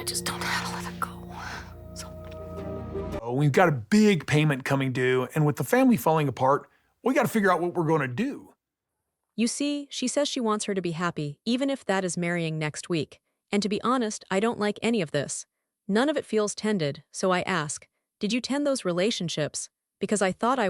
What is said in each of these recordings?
I just don't know how to let it go. We've got a big payment coming due, and with the family falling apart, we got to figure out what we're going to do. You see, she says she wants her to be happy, even if that is marrying next week. And to be honest, I don't like any of this. None of it feels tended, so I ask, did you tend those relationships? Because I thought I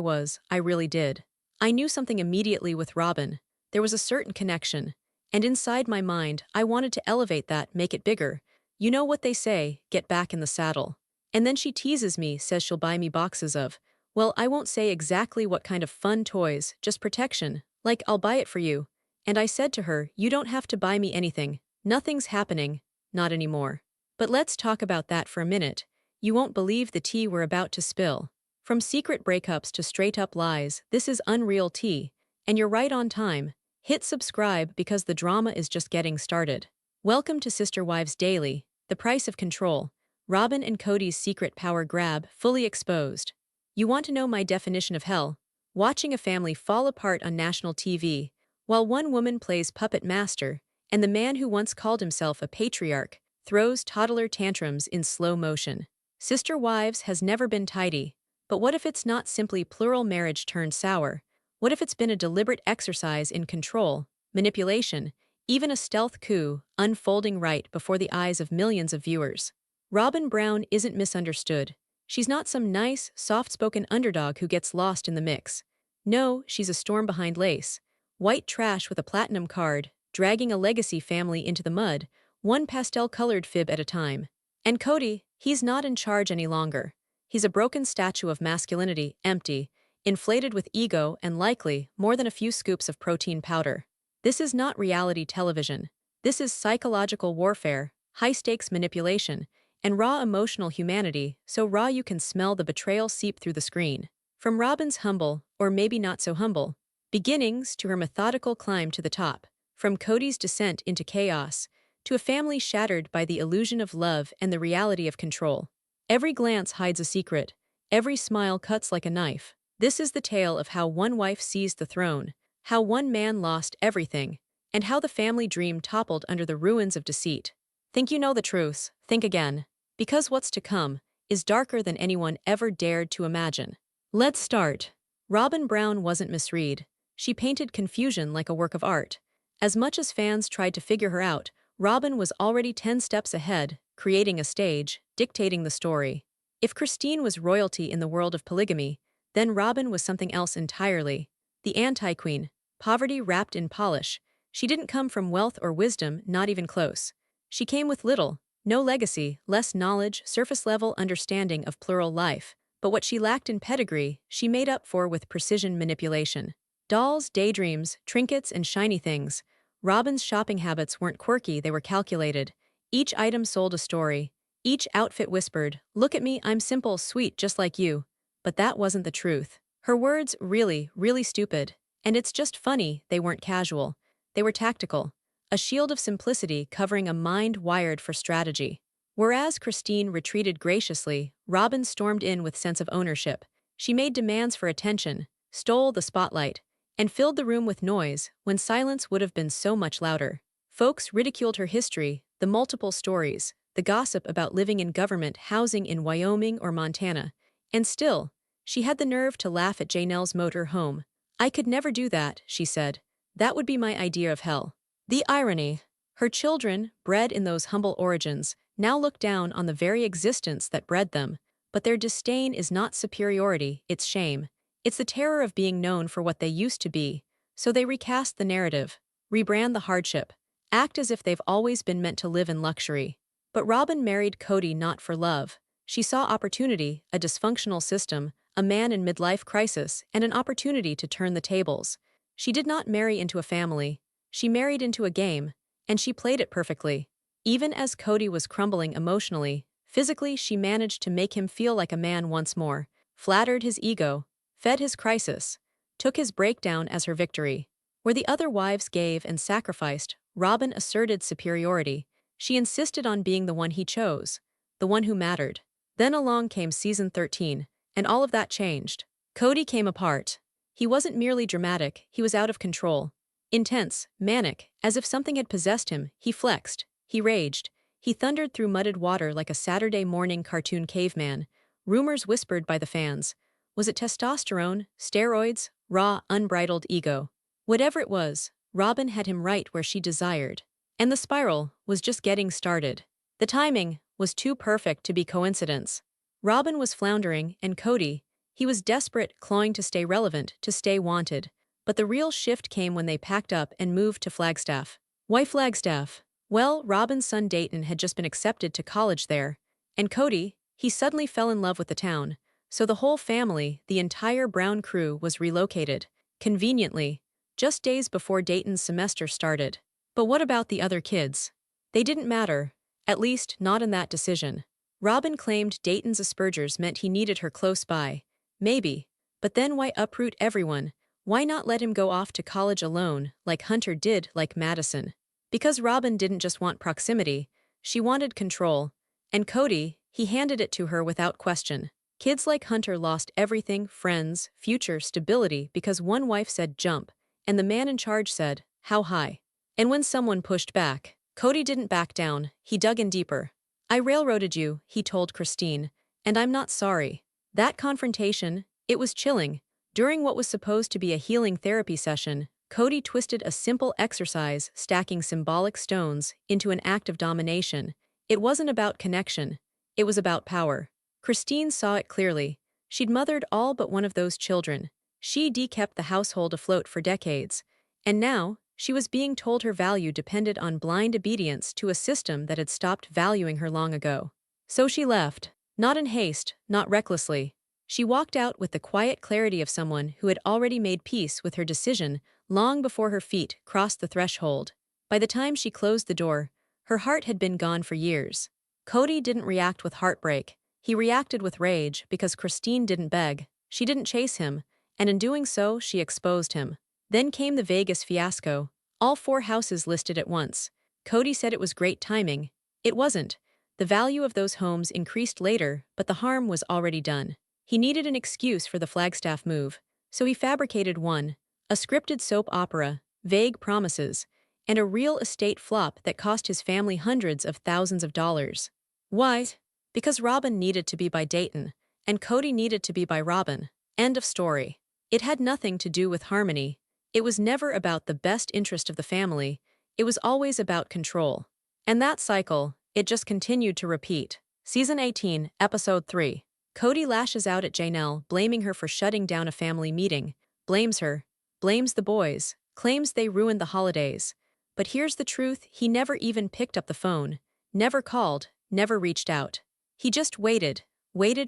really did. I knew something immediately with Robyn. There was a certain connection. And inside my mind, I wanted to elevate that, make it bigger. You know what they say, get back in the saddle. And then she teases me, says she'll buy me boxes of, well, I won't say exactly what kind of fun toys, just protection, like I'll buy it for you. And I said to her, you don't have to buy me anything. Nothing's happening. Not anymore. But let's talk about that for a minute. You won't believe the tea we're about to spill. From secret breakups to straight-up lies, this is unreal tea. And you're right on time. Hit subscribe because the drama is just getting started. Welcome to Sister Wives Daily, the price of control. Robyn and Kody's secret power grab fully exposed. You want to know my definition of hell? Watching a family fall apart on national TV, while one woman plays puppet master, and the man who once called himself a patriarch throws toddler tantrums in slow motion. Sister Wives has never been tidy. But what if it's not simply plural marriage turned sour? What if it's been a deliberate exercise in control, manipulation, even a stealth coup unfolding right before the eyes of millions of viewers? Robyn Brown isn't misunderstood. She's not some nice, soft-spoken underdog who gets lost in the mix. No, she's a storm behind lace. White trash with a platinum card, dragging a legacy family into the mud, one pastel-colored fib at a time. And Kody, he's not in charge any longer. He's a broken statue of masculinity, empty, inflated with ego and likely more than a few scoops of protein powder. This is not reality television. This is psychological warfare, high-stakes manipulation, and raw emotional humanity, so raw you can smell the betrayal seep through the screen. From Robyn's humble, or maybe not so humble, beginnings to her methodical climb to the top, from Kody's descent into chaos, to a family shattered by the illusion of love and the reality of control. Every glance hides a secret, every smile cuts like a knife. This is the tale of how one wife seized the throne, how one man lost everything, and how the family dream toppled under the ruins of deceit. Think you know the truth? Think again. Because what's to come is darker than anyone ever dared to imagine. Let's start. Robyn Brown wasn't misread. She painted confusion like a work of art. As much as fans tried to figure her out, Robyn was already 10 steps ahead, creating a stage, dictating the story. If Christine was royalty in the world of polygamy, then Robyn was something else entirely. The anti-queen, poverty wrapped in polish. She didn't come from wealth or wisdom, not even close. She came with little. No legacy, less knowledge, surface-level understanding of plural life. But what she lacked in pedigree, she made up for with precision manipulation. Dolls, daydreams, trinkets, and shiny things. Robyn's shopping habits weren't quirky, they were calculated. Each item sold a story. Each outfit whispered, look at me, I'm simple, sweet, just like you. But that wasn't the truth. Her words, really, really stupid. And it's just funny, they weren't casual. They were tactical. A shield of simplicity covering a mind wired for strategy. Whereas Christine retreated graciously, Robyn stormed in with sense of ownership. She made demands for attention, stole the spotlight, and filled the room with noise when silence would have been so much louder. Folks ridiculed her history, the multiple stories, the gossip about living in government housing in Wyoming or Montana. And still, she had the nerve to laugh at Janelle's motor home. I could never do that, she said. That would be my idea of hell. The irony. Her children, bred in those humble origins, now look down on the very existence that bred them. But their disdain is not superiority, it's shame. It's the terror of being known for what they used to be. So they recast the narrative, rebrand the hardship, act as if they've always been meant to live in luxury. But Robyn married Kody not for love. She saw opportunity, a dysfunctional system, a man in midlife crisis, and an opportunity to turn the tables. She did not marry into a family. She married into a game, and she played it perfectly. Even as Kody was crumbling emotionally, physically she managed to make him feel like a man once more, flattered his ego, fed his crisis, took his breakdown as her victory. Where the other wives gave and sacrificed, Robyn asserted superiority. She insisted on being the one he chose, the one who mattered. Then along came season 13, and all of that changed. Kody came apart. He wasn't merely dramatic, he was out of control. Intense, manic, as if something had possessed him, he flexed, he raged, He thundered through mudded water like a Saturday morning cartoon caveman. Rumors whispered by the fans. Was it testosterone, steroids, raw, unbridled ego? Whatever it was, Robyn had him right where she desired. And the spiral was just getting started. The timing was too perfect to be coincidence. Robyn was floundering, and Kody, he was desperate, clawing to stay relevant, to stay wanted. But the real shift came when they packed up and moved to Flagstaff. Why Flagstaff? Well, Robyn's son Dayton had just been accepted to college there. And Kody, he suddenly fell in love with the town. So the whole family, the entire Brown crew, was relocated. Conveniently, just days before Dayton's semester started. But what about the other kids? They didn't matter, at least not in that decision. Robyn claimed Dayton's Asperger's meant he needed her close by. Maybe. But then why uproot everyone? Why not let him go off to college alone, like Hunter did, like Madison? Because Robyn didn't just want proximity, she wanted control. And Kody, he handed it to her without question. Kids like Hunter lost everything, friends, future, stability, because one wife said jump, and the man in charge said, how high? And when someone pushed back, Kody didn't back down, he dug in deeper. I railroaded you, he told Christine, and I'm not sorry. That confrontation, it was chilling. During what was supposed to be a healing therapy session, Kody twisted a simple exercise, stacking symbolic stones, into an act of domination. It wasn't about connection. It was about power. Christine saw it clearly. She'd mothered all but one of those children. She'd kept the household afloat for decades. And now, she was being told her value depended on blind obedience to a system that had stopped valuing her long ago. So she left. Not in haste, not recklessly. She walked out with the quiet clarity of someone who had already made peace with her decision long before her feet crossed the threshold. By the time she closed the door, her heart had been gone for years. Kody didn't react with heartbreak. He reacted with rage because Christine didn't beg. She didn't chase him, and in doing so, she exposed him. Then came the Vegas fiasco. All 4 houses listed at once. Kody said it was great timing. It wasn't. The value of those homes increased later, but the harm was already done. He needed an excuse for the Flagstaff move, so he fabricated one, a scripted soap opera, vague promises, and a real estate flop that cost his family hundreds of thousands of dollars. Why? Because Robyn needed to be by Dayton, and Kody needed to be by Robyn. End of story. It had nothing to do with harmony. It was never about the best interest of the family. It was always about control. And that cycle, it just continued to repeat. Season 18, Episode 3. Kody lashes out at Janelle, blaming her for shutting down a family meeting. Blames her. Blames the boys. Claims they ruined the holidays. But here's the truth, he never even picked up the phone. Never called. Never reached out. He just waited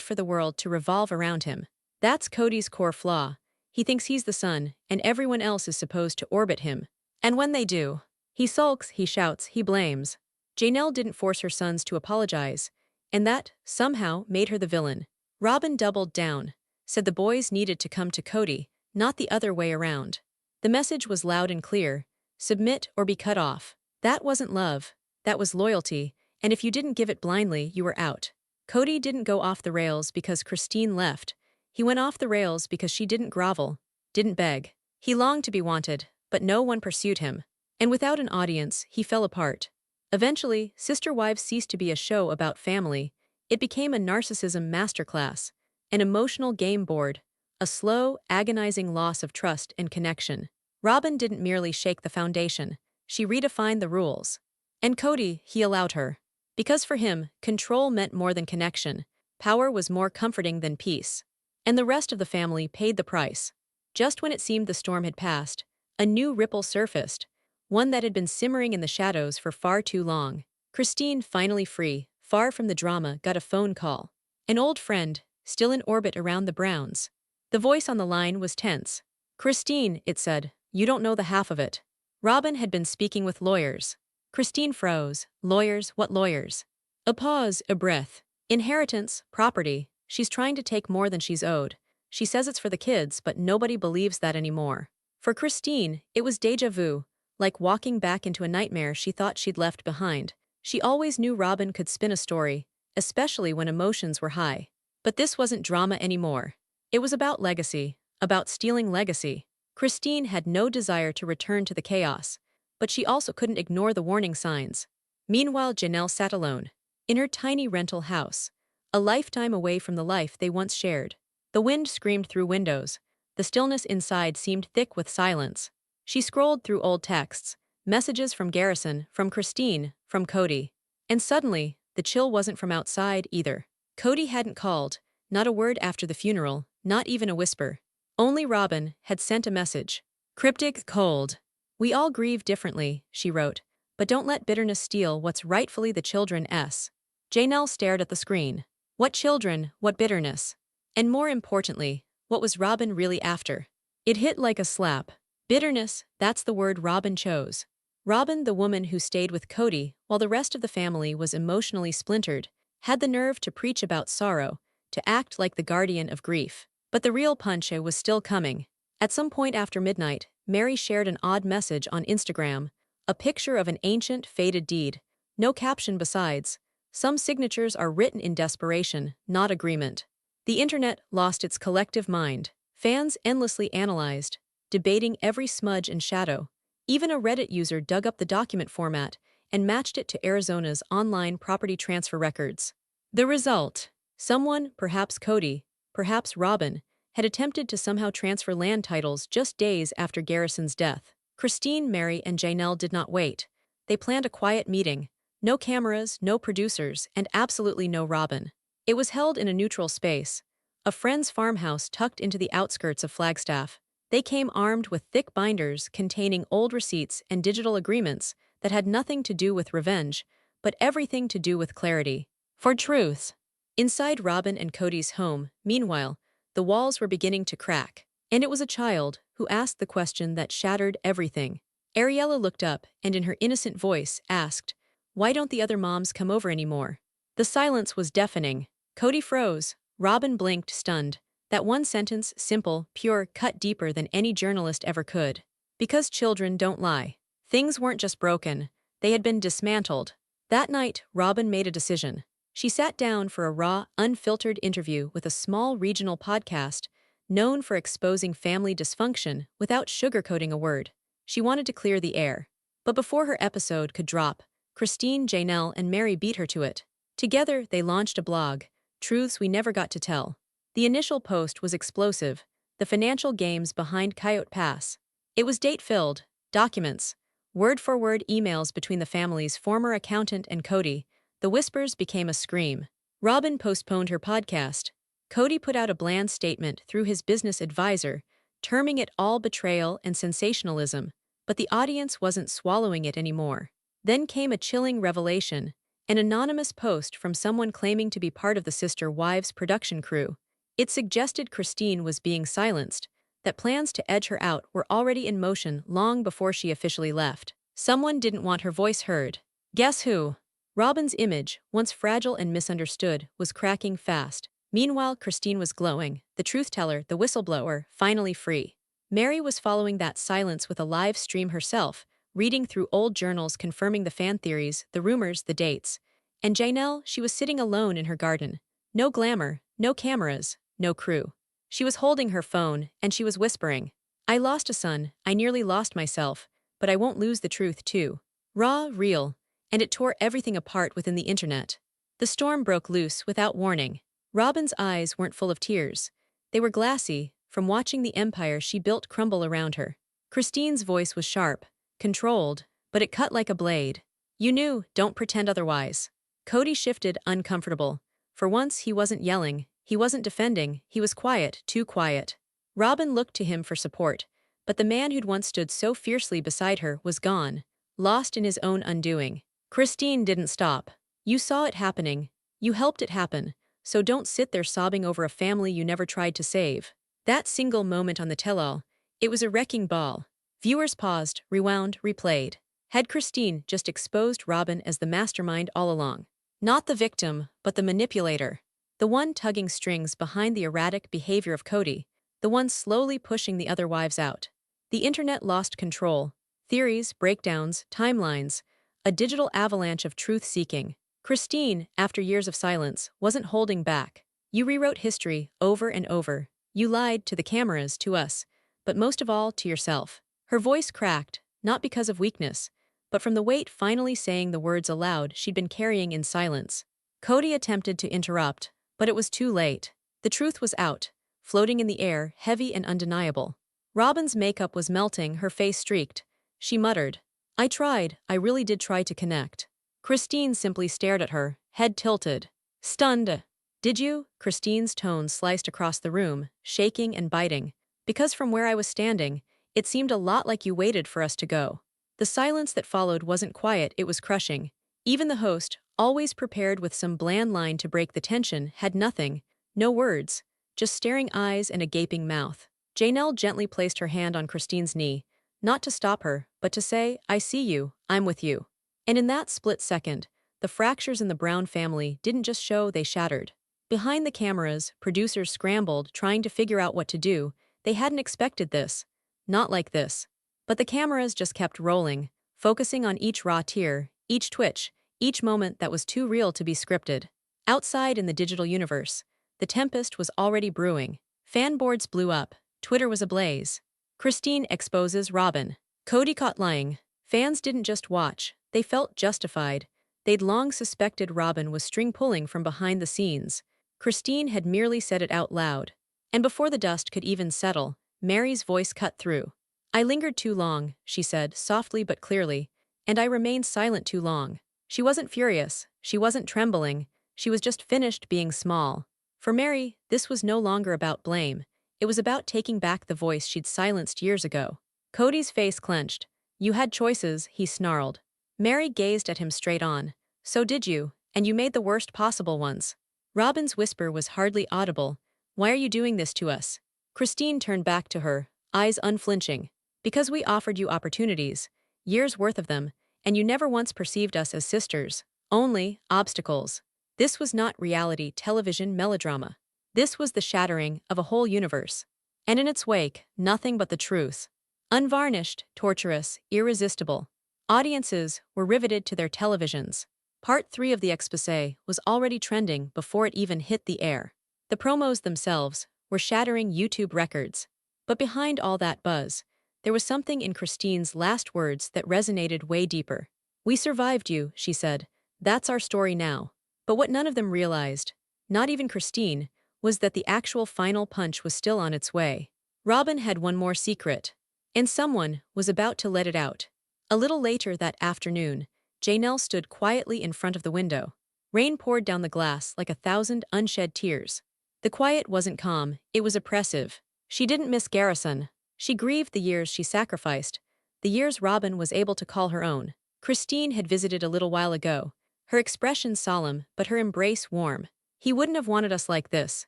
for the world to revolve around him. That's Kody's core flaw. He thinks he's the sun, and everyone else is supposed to orbit him. And when they do, he sulks, he shouts, he blames. Janelle didn't force her sons to apologize, and that, somehow, made her the villain. Robyn doubled down, said the boys needed to come to Kody, not the other way around. The message was loud and clear: submit or be cut off. That wasn't love, that was loyalty, and if you didn't give it blindly, you were out. Kody didn't go off the rails because Christine left. He went off the rails because she didn't grovel, didn't beg. He longed to be wanted, but no one pursued him. And without an audience, he fell apart. Eventually, Sister Wives ceased to be a show about family. It became a narcissism masterclass, an emotional game board, a slow, agonizing loss of trust and connection. Robyn didn't merely shake the foundation. She redefined the rules. And Kody, he allowed her. Because for him, control meant more than connection. Power was more comforting than peace. And the rest of the family paid the price. Just when it seemed the storm had passed, a new ripple surfaced, one that had been simmering in the shadows for far too long. Christine, finally free, far from the drama, got a phone call. An old friend, still in orbit around the Browns. The voice on the line was tense. Christine, it said, you don't know the half of it. Robyn had been speaking with lawyers. Christine froze. Lawyers? What lawyers? A pause, a breath. Inheritance, property. She's trying to take more than she's owed. She says it's for the kids, but nobody believes that anymore. For Christine, it was déjà vu, like walking back into a nightmare she thought she'd left behind. She always knew Robyn could spin a story, especially when emotions were high. But this wasn't drama anymore. It was about legacy, about stealing legacy. Christine had no desire to return to the chaos, but she also couldn't ignore the warning signs. Meanwhile, Janelle sat alone, in her tiny rental house, a lifetime away from the life they once shared. The wind screamed through windows. The stillness inside seemed thick with silence. She scrolled through old texts, messages from Garrison, from Christine, from Kody. And suddenly, the chill wasn't from outside either. Kody hadn't called, not a word after the funeral, not even a whisper. Only Robyn had sent a message. Cryptic, cold. We all grieve differently, she wrote, but don't let bitterness steal what's rightfully the children's. Janelle stared at the screen. What children, what bitterness? And more importantly, what was Robyn really after? It hit like a slap. Bitterness, that's the word Robyn chose. Robyn, the woman who stayed with Kody while the rest of the family was emotionally splintered, had the nerve to preach about sorrow, to act like the guardian of grief. But the real punch was still coming. At some point after midnight, Mary shared an odd message on Instagram, a picture of an ancient, faded deed. No caption besides. Some signatures are written in desperation, not agreement. The internet lost its collective mind. Fans endlessly analyzed, debating every smudge and shadow. Even a Reddit user dug up the document format and matched it to Arizona's online property transfer records. The result: someone, perhaps Kody, perhaps Robyn, had attempted to somehow transfer land titles just days after Garrison's death. Christine, Mary, and Janelle did not wait. They planned a quiet meeting. No cameras, no producers, and absolutely no Robyn. It was held in a neutral space, a friend's farmhouse tucked into the outskirts of Flagstaff. They came armed with thick binders containing old receipts and digital agreements that had nothing to do with revenge, but everything to do with clarity. For truth. Inside Robyn and Kody's home, meanwhile, the walls were beginning to crack, and it was a child who asked the question that shattered everything. Ariella looked up and in her innocent voice asked, "Why don't the other moms come over anymore?" The silence was deafening. Kody froze. Robyn blinked, stunned. That one sentence, simple, pure, cut deeper than any journalist ever could. Because children don't lie. Things weren't just broken, they had been dismantled. That night, Robyn made a decision. She sat down for a raw, unfiltered interview with a small regional podcast known for exposing family dysfunction without sugarcoating a word. She wanted to clear the air. But before her episode could drop, Christine, Janelle, and Mary beat her to it. Together, they launched a blog, Truths We Never Got to Tell. The initial post was explosive, the financial games behind Coyote Pass. It was date-filled, documents, word-for-word emails between the family's former accountant and Kody. The whispers became a scream. Robyn postponed her podcast. Kody put out a bland statement through his business advisor, terming it all betrayal and sensationalism, but the audience wasn't swallowing it anymore. Then came a chilling revelation, an anonymous post from someone claiming to be part of the Sister Wives production crew. It suggested Christine was being silenced, that plans to edge her out were already in motion long before she officially left. Someone didn't want her voice heard. Guess who? Robyn's image, once fragile and misunderstood, was cracking fast. Meanwhile, Christine was glowing, the truth-teller, the whistleblower, finally free. Mary was following that silence with a live stream herself, reading through old journals confirming the fan theories, the rumors, the dates. And Janelle, she was sitting alone in her garden. No glamour, no cameras, no crew. She was holding her phone, and she was whispering, "I lost a son, I nearly lost myself, but I won't lose the truth too." Raw, real, and it tore everything apart within the internet. The storm broke loose without warning. Robyn's eyes weren't full of tears. They were glassy, from watching the empire she built crumble around her. Christine's voice was sharp, controlled, but it cut like a blade. "You knew, don't pretend otherwise." Kody shifted, uncomfortable. For once, he wasn't yelling, he wasn't defending, he was quiet, too quiet. Robyn looked to him for support, but the man who'd once stood so fiercely beside her was gone, lost in his own undoing. Christine didn't stop. "You saw it happening. You helped it happen. So don't sit there sobbing over a family you never tried to save." That single moment on the tell-all, it was a wrecking ball. Viewers paused, rewound, replayed. Had Christine just exposed Robyn as the mastermind all along? Not the victim, but the manipulator. The one tugging strings behind the erratic behavior of Kody, the one slowly pushing the other wives out. The internet lost control. Theories, breakdowns, timelines, a digital avalanche of truth-seeking. Christine, after years of silence, wasn't holding back. "You rewrote history over and over. You lied to the cameras, to us, but most of all to yourself." Her voice cracked, not because of weakness, but from the weight finally saying the words aloud she'd been carrying in silence. Kody attempted to interrupt, but it was too late. The truth was out, floating in the air, heavy and undeniable. Robyn's makeup was melting, her face streaked. She muttered, "I tried, I really did try to connect." Christine simply stared at her, head tilted. Stunned. "Did you?" Christine's tone sliced across the room, shaking and biting. "Because from where I was standing, it seemed a lot like you waited for us to go." The silence that followed wasn't quiet, it was crushing. Even the host, always prepared with some bland line to break the tension, had nothing. No words, just staring eyes and a gaping mouth. Janelle gently placed her hand on Christine's knee, not to stop her, but to say, "I see you, I'm with you." And in that split second, the fractures in the Brown family didn't just show, they shattered. Behind the cameras, producers scrambled, trying to figure out what to do. They hadn't expected this. Not like this. But the cameras just kept rolling, focusing on each raw tear, each twitch, each moment that was too real to be scripted. Outside in the digital universe, the tempest was already brewing. Fan boards blew up. Twitter was ablaze. Christine exposes Robyn. Kody caught lying. Fans didn't just watch, they felt justified. They'd long suspected Robyn was string-pulling from behind the scenes. Christine had merely said it out loud. And before the dust could even settle, Mary's voice cut through. "I lingered too long," she said, softly but clearly, "and I remained silent too long." She wasn't furious, she wasn't trembling, she was just finished being small. For Mary, this was no longer about blame. It was about taking back the voice she'd silenced years ago. Kody's face clenched. "You had choices," he snarled. Mary gazed at him straight on. "So did you, and you made the worst possible ones." Robyn's whisper was hardly audible. "Why are you doing this to us?" Christine turned back to her, eyes unflinching. "Because we offered you opportunities, years worth of them, and you never once perceived us as sisters. Only obstacles." This was not reality television melodrama. This was the shattering of a whole universe. And in its wake, nothing but the truth. Unvarnished, torturous, irresistible. Audiences were riveted to their televisions. Part 3 of the exposé was already trending before it even hit the air. The promos themselves were shattering YouTube records. But behind all that buzz, there was something in Christine's last words that resonated way deeper. "We survived you," she said. "That's our story now." But what none of them realized, not even Christine, was that the actual final punch was still on its way. Robyn had one more secret, and someone was about to let it out. A little later that afternoon, Janelle stood quietly in front of the window. Rain poured down the glass like 1,000 unshed tears. The quiet wasn't calm, it was oppressive. She didn't miss Garrison. She grieved the years she sacrificed, the years Robyn was able to call her own. Christine had visited a little while ago, her expression solemn but her embrace warm. "He wouldn't have wanted us like this,"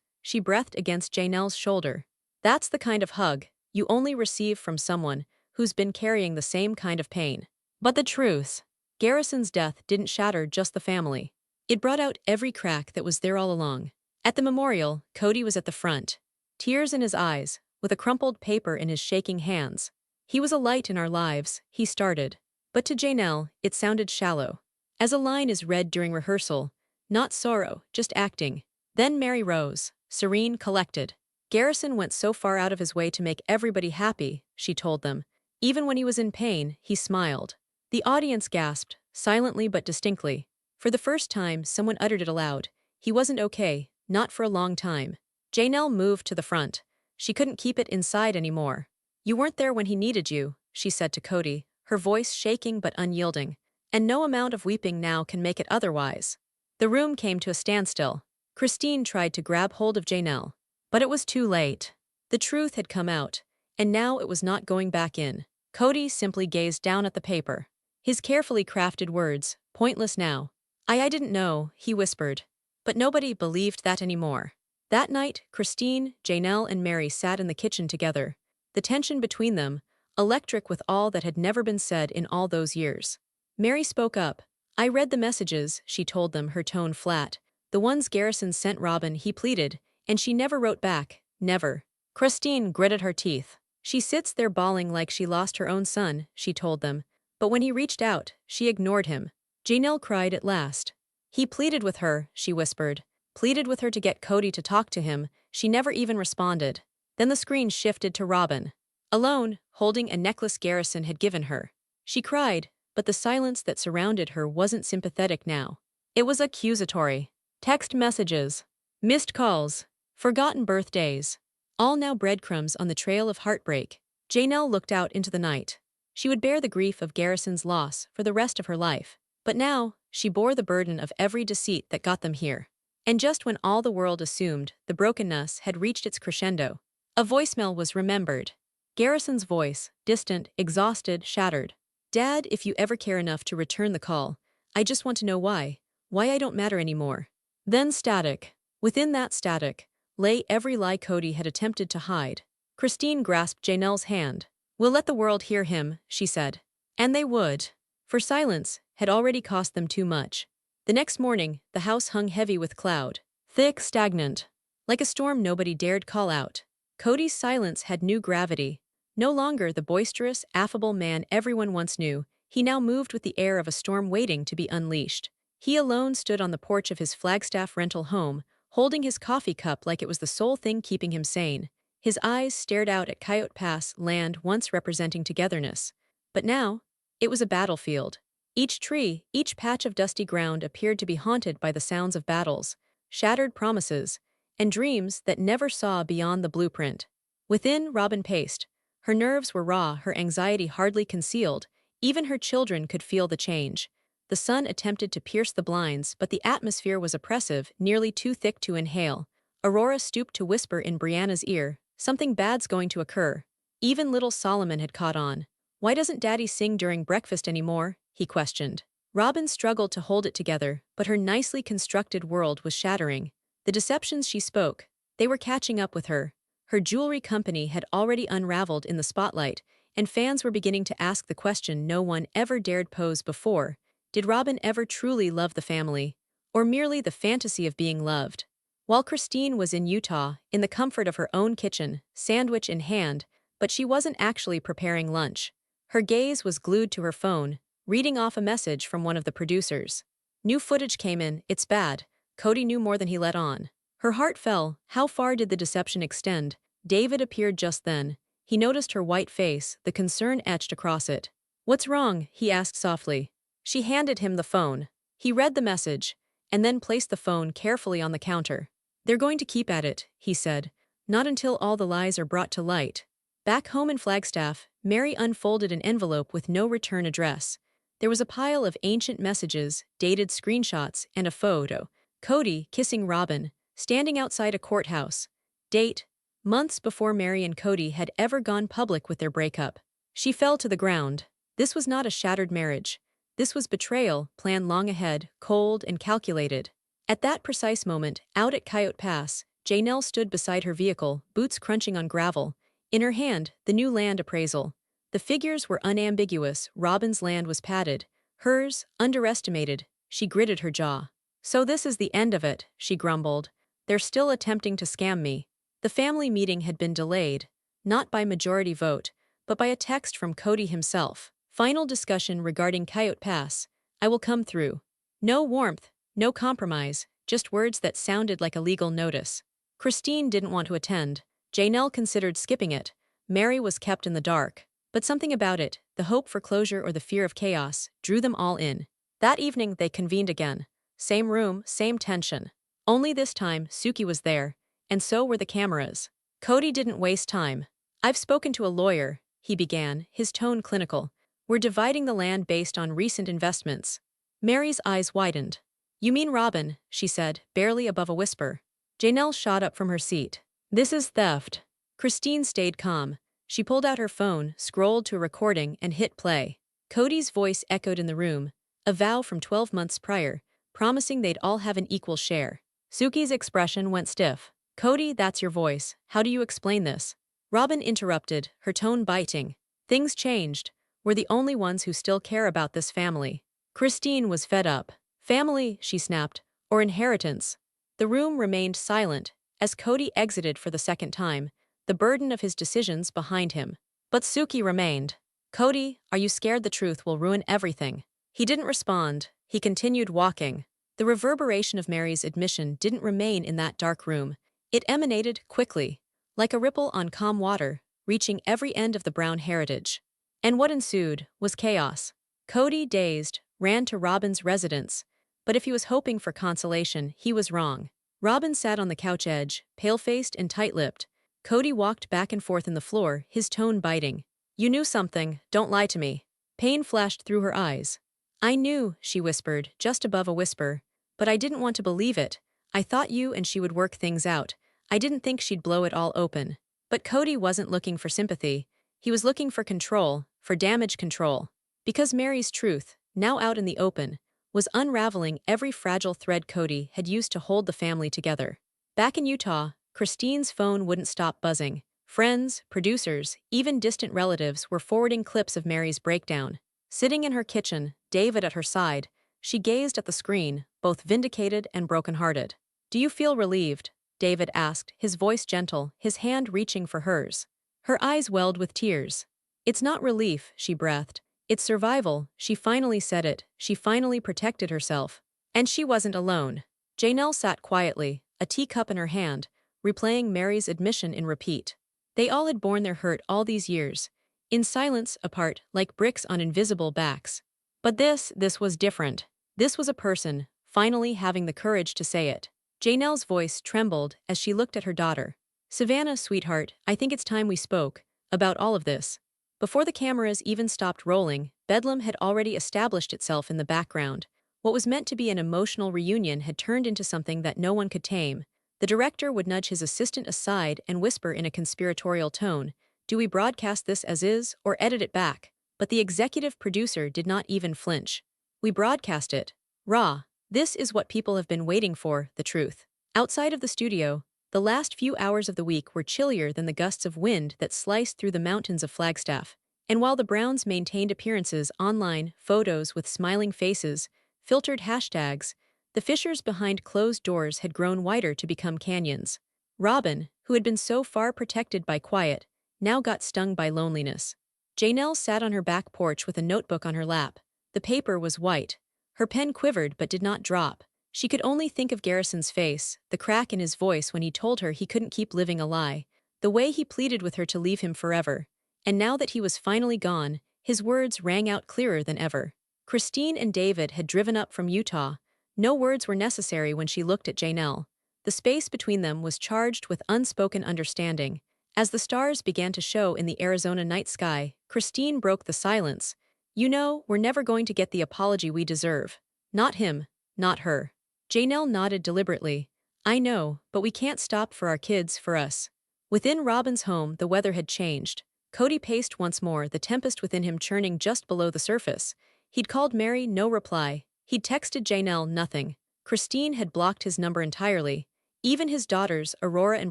she breathed against Janelle's shoulder. "That's the kind of hug you only receive from someone who's been carrying the same kind of pain." But the truth, Garrison's death didn't shatter just the family. It brought out every crack that was there all along. At the memorial, Kody was at the front, tears in his eyes, with a crumpled paper in his shaking hands. "He was a light in our lives," he started. But to Janelle, it sounded shallow. As a line is read during rehearsal, not sorrow, just acting. Then Mary rose, serene, collected. "Garrison went so far out of his way to make everybody happy," she told them. Even when he was in pain, he smiled. The audience gasped, silently but distinctly. For the first time, someone uttered it aloud. He wasn't okay, not for a long time. Janelle moved to the front. She couldn't keep it inside anymore. "You weren't there when he needed you," she said to Kody, her voice shaking but unyielding. "And no amount of weeping now can make it otherwise." The room came to a standstill. Christine tried to grab hold of Janelle. But it was too late. The truth had come out, and now it was not going back in. Kody simply gazed down at the paper. His carefully crafted words, pointless now. I didn't know," he whispered. But nobody believed that anymore. That night, Christine, Janelle, and Mary sat in the kitchen together. The tension between them, electric with all that had never been said in all those years. Mary spoke up. "I read the messages," she told them, her tone flat. "The ones Garrison sent Robyn, he pleaded, and she never wrote back, never." Christine gritted her teeth. "She sits there bawling like she lost her own son," she told them. "But when he reached out, she ignored him." Janelle cried at last. "He pleaded with her," she whispered. "Pleaded with her to get Kody to talk to him. She never even responded." Then the screen shifted to Robyn. Alone, holding a necklace Garrison had given her. She cried, but the silence that surrounded her wasn't sympathetic now. It was accusatory. Text messages, missed calls, forgotten birthdays, all now breadcrumbs on the trail of heartbreak. Janelle looked out into the night. She would bear the grief of Garrison's loss for the rest of her life, but now she bore the burden of every deceit that got them here. And just when all the world assumed the brokenness had reached its crescendo, a voicemail was remembered. Garrison's voice, distant, exhausted, shattered. "Dad, if you ever care enough to return the call, I just want to know why I don't matter anymore." Then static. Within that static lay every lie Kody had attempted to hide. Christine grasped Janelle's hand. "We'll let the world hear him," she said. And they would. For silence had already cost them too much. The next morning, the house hung heavy with cloud. Thick, stagnant. Like a storm nobody dared call out. Kody's silence had new gravity. No longer the boisterous, affable man everyone once knew, he now moved with the air of a storm waiting to be unleashed. He alone stood on the porch of his Flagstaff rental home, holding his coffee cup like it was the sole thing keeping him sane. His eyes stared out at Coyote Pass, land once representing togetherness. But now, it was a battlefield. Each tree, each patch of dusty ground appeared to be haunted by the sounds of battles, shattered promises, and dreams that never saw beyond the blueprint. Within, Robyn paced. Her nerves were raw, her anxiety hardly concealed. Even her children could feel the change. The sun attempted to pierce the blinds, but the atmosphere was oppressive, nearly too thick to inhale. Aurora stooped to whisper in Brianna's ear, "Something bad's going to occur." Even little Solomon had caught on. "Why doesn't Daddy sing during breakfast anymore?" he questioned. Robyn struggled to hold it together, but her nicely constructed world was shattering. The deceptions she spoke, they were catching up with her. Her jewelry company had already unraveled in the spotlight, and fans were beginning to ask the question no one ever dared pose before. Did Robyn ever truly love the family, or merely the fantasy of being loved? While Christine was in Utah, in the comfort of her own kitchen, sandwich in hand, but she wasn't actually preparing lunch. Her gaze was glued to her phone, reading off a message from one of the producers. New footage came in, "It's bad." Kody knew more than he let on. Her heart fell. How far did the deception extend? David appeared just then. He noticed her white face, the concern etched across it. "What's wrong?" he asked softly. She handed him the phone. He read the message, and then placed the phone carefully on the counter. "They're going to keep at it," he said. "Not until all the lies are brought to light." Back home in Flagstaff, Mary unfolded an envelope with no return address. There was a pile of ancient messages, dated screenshots, and a photo. Kody kissing Robyn, standing outside a courthouse. Date: months before Mary and Kody had ever gone public with their breakup. She fell to the ground. This was not a shattered marriage. This was betrayal, planned long ahead, cold and calculated. At that precise moment, out at Coyote Pass, Janelle stood beside her vehicle, boots crunching on gravel. In her hand, the new land appraisal. The figures were unambiguous. Robyn's land was padded. Hers, underestimated. She gritted her jaw. "So this is the end of it," she grumbled. "They're still attempting to scam me." The family meeting had been delayed, not by majority vote, but by a text from Kody himself. Final discussion regarding Coyote Pass. "I will come through." No warmth, no compromise, just words that sounded like a legal notice. Christine didn't want to attend. Janelle considered skipping it. Mary was kept in the dark. But something about it, the hope for closure or the fear of chaos, drew them all in. That evening they convened again. Same room, same tension. Only this time, Suki was there, and so were the cameras. Kody didn't waste time. "I've spoken to a lawyer," he began, his tone clinical. "We're dividing the land based on recent investments." Mary's eyes widened. "You mean Robyn," she said, barely above a whisper. Janelle shot up from her seat. "This is theft." Christine stayed calm. She pulled out her phone, scrolled to a recording, and hit play. Kody's voice echoed in the room, a vow from 12 months prior, promising they'd all have an equal share. Suki's expression went stiff. "Kody, that's your voice. How do you explain this?" Robyn interrupted, her tone biting. "Things changed. We're the only ones who still care about this family." Christine was fed up. "Family," she snapped, "or inheritance?" The room remained silent as Kody exited for the second time, the burden of his decisions behind him. But Suki remained. "Kody, are you scared the truth will ruin everything?" He didn't respond. He continued walking. The reverberation of Mary's admission didn't remain in that dark room. It emanated quickly, like a ripple on calm water, reaching every end of the Brown heritage. And what ensued was chaos. Kody, dazed, ran to Robyn's residence. But if he was hoping for consolation, he was wrong. Robyn sat on the couch edge, pale-faced and tight-lipped. Kody walked back and forth in the floor, his tone biting. "You knew something, don't lie to me." Pain flashed through her eyes. "I knew," she whispered, just above a whisper. "But I didn't want to believe it. I thought you and she would work things out. I didn't think she'd blow it all open." But Kody wasn't looking for sympathy. He was looking for control, for damage control. Because Mary's truth, now out in the open, was unraveling every fragile thread Kody had used to hold the family together. Back in Utah, Christine's phone wouldn't stop buzzing. Friends, producers, even distant relatives were forwarding clips of Mary's breakdown. Sitting in her kitchen, David at her side, she gazed at the screen, both vindicated and brokenhearted. "Do you feel relieved?" David asked, his voice gentle, his hand reaching for hers. Her eyes welled with tears. "It's not relief," she breathed. "It's survival." She finally said it. She finally protected herself. And she wasn't alone. Janelle sat quietly, a teacup in her hand, replaying Mary's admission in repeat. They all had borne their hurt all these years, in silence, apart, like bricks on invisible backs. But this was different. This was a person, finally having the courage to say it. Janelle's voice trembled as she looked at her daughter. "Savannah, sweetheart, I think it's time we spoke about all of this." Before the cameras even stopped rolling, Bedlam had already established itself in the background. What was meant to be an emotional reunion had turned into something that no one could tame. The director would nudge his assistant aside and whisper in a conspiratorial tone, "Do we broadcast this as is, or edit it back?" But the executive producer did not even flinch. "We broadcast it. Raw. This is what people have been waiting for, the truth." Outside of the studio, the last few hours of the week were chillier than the gusts of wind that sliced through the mountains of Flagstaff. And while the Browns maintained appearances online, photos with smiling faces, filtered hashtags, the fissures behind closed doors had grown wider to become canyons. Robyn, who had been so far protected by quiet, now got stung by loneliness. Janelle sat on her back porch with a notebook on her lap. The paper was white. Her pen quivered but did not drop. She could only think of Garrison's face, the crack in his voice when he told her he couldn't keep living a lie, the way he pleaded with her to leave him forever. And now that he was finally gone, his words rang out clearer than ever. Christine and David had driven up from Utah. No words were necessary when she looked at Janelle. The space between them was charged with unspoken understanding. As the stars began to show in the Arizona night sky, Christine broke the silence. "You know, we're never going to get the apology we deserve. Not him, not her." Janelle nodded deliberately. "I know, but we can't stop for our kids, for us." Within Robyn's home, the weather had changed. Kody paced once more, the tempest within him churning just below the surface. He'd called Mary, no reply. He'd texted Janelle, nothing. Christine had blocked his number entirely. Even his daughters, Aurora and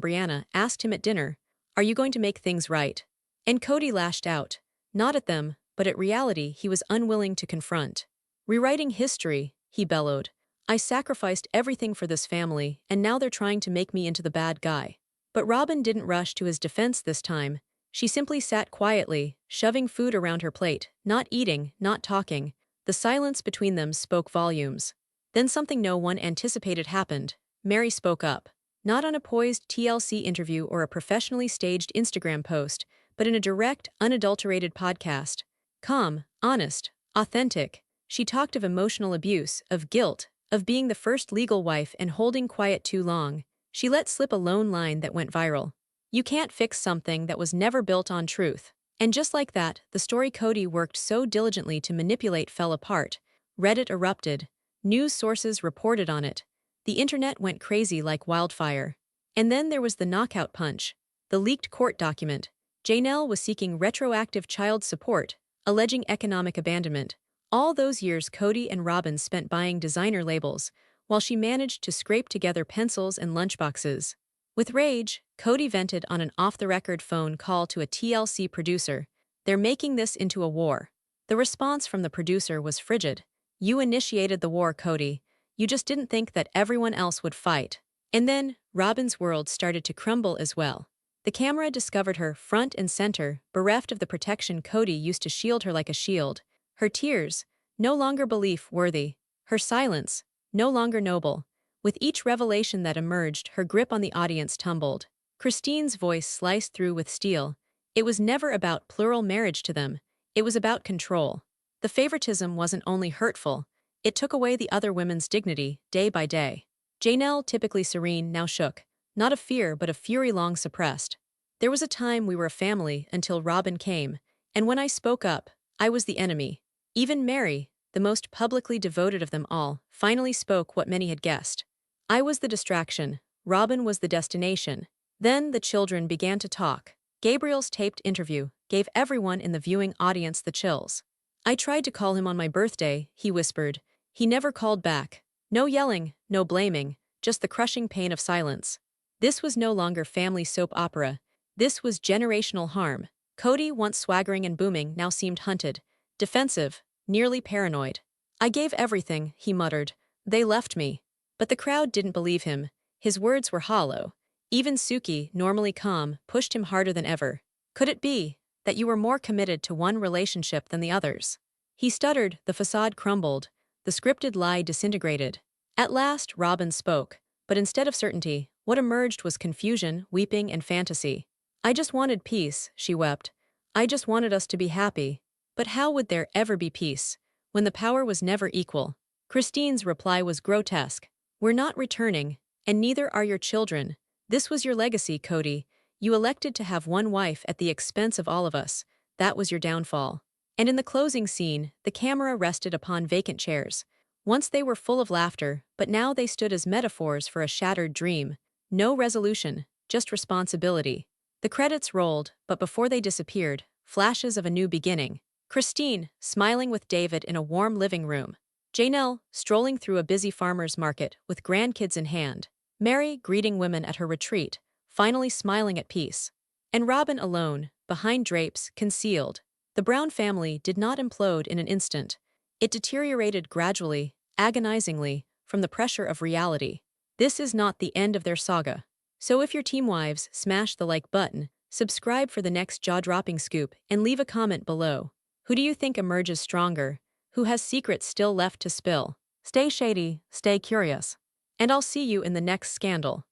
Brianna, asked him at dinner, "Are you going to make things right?" And Kody lashed out. Not at them, but at reality he was unwilling to confront. "Rewriting history," he bellowed. "I sacrificed everything for this family, and now they're trying to make me into the bad guy." But Robyn didn't rush to his defense this time. She simply sat quietly, shoving food around her plate, not eating, not talking. The silence between them spoke volumes. Then something no one anticipated happened. Mary spoke up. Not on a poised TLC interview or a professionally staged Instagram post, but in a direct, unadulterated podcast. Calm, honest, authentic. She talked of emotional abuse, of guilt, of being the first legal wife and holding quiet too long. She let slip a lone line that went viral. "You can't fix something that was never built on truth." And just like that, the story Kody worked so diligently to manipulate fell apart. Reddit erupted. News sources reported on it. The internet went crazy like wildfire. And then there was the knockout punch. The leaked court document. Janelle was seeking retroactive child support, alleging economic abandonment. All those years Kody and Robyn spent buying designer labels, while she managed to scrape together pencils and lunchboxes. With rage, Kody vented on an off-the-record phone call to a TLC producer. "They're making this into a war." The response from the producer was frigid. "You initiated the war, Kody. You just didn't think that everyone else would fight." And then, Robyn's world started to crumble as well. The camera discovered her front and center, bereft of the protection Kody used to shield her like a shield. Her tears, no longer belief-worthy. Her silence, no longer noble. With each revelation that emerged, her grip on the audience tumbled. Christine's voice sliced through with steel. It was never about plural marriage to them. It was about control. The favoritism wasn't only hurtful, it took away the other women's dignity day by day. Janelle, typically serene, now shook, not of fear but of fury long suppressed. There was a time we were a family until Robyn came, and when I spoke up, I was the enemy. Even Mary, the most publicly devoted of them all, finally spoke what many had guessed. I was the distraction, Robyn was the destination. Then the children began to talk. Gabriel's taped interview gave everyone in the viewing audience the chills. I tried to call him on my birthday, he whispered. He never called back. No yelling, no blaming, just the crushing pain of silence. This was no longer family soap opera. This was generational harm. Kody, once swaggering and booming, now seemed hunted, defensive, nearly paranoid. I gave everything, he muttered. They left me. But the crowd didn't believe him. His words were hollow. Even Suki, normally calm, pushed him harder than ever. Could it be that you were more committed to one relationship than the others? He stuttered, the facade crumbled, the scripted lie disintegrated. At last, Robyn spoke, but instead of certainty, what emerged was confusion, weeping, and fantasy. I just wanted peace, she wept. I just wanted us to be happy. But how would there ever be peace when the power was never equal? Christine's reply was grotesque. We're not returning, and neither are your children. This was your legacy, Kody. You elected to have one wife at the expense of all of us. That was your downfall. And in the closing scene, the camera rested upon vacant chairs. Once they were full of laughter, but now they stood as metaphors for a shattered dream. No resolution, just responsibility. The credits rolled, but before they disappeared, flashes of a new beginning. Christine, smiling with David in a warm living room. Janelle, strolling through a busy farmer's market with grandkids in hand. Mary, greeting women at her retreat, finally smiling at peace. And Robyn alone, behind drapes, concealed. The Brown family did not implode in an instant. It deteriorated gradually, agonizingly, from the pressure of reality. This is not the end of their saga. So if you're Team Wives, smash the like button, subscribe for the next jaw-dropping scoop, and leave a comment below. Who do you think emerges stronger? Who has secrets still left to spill? Stay shady, stay curious. And I'll see you in the next scandal.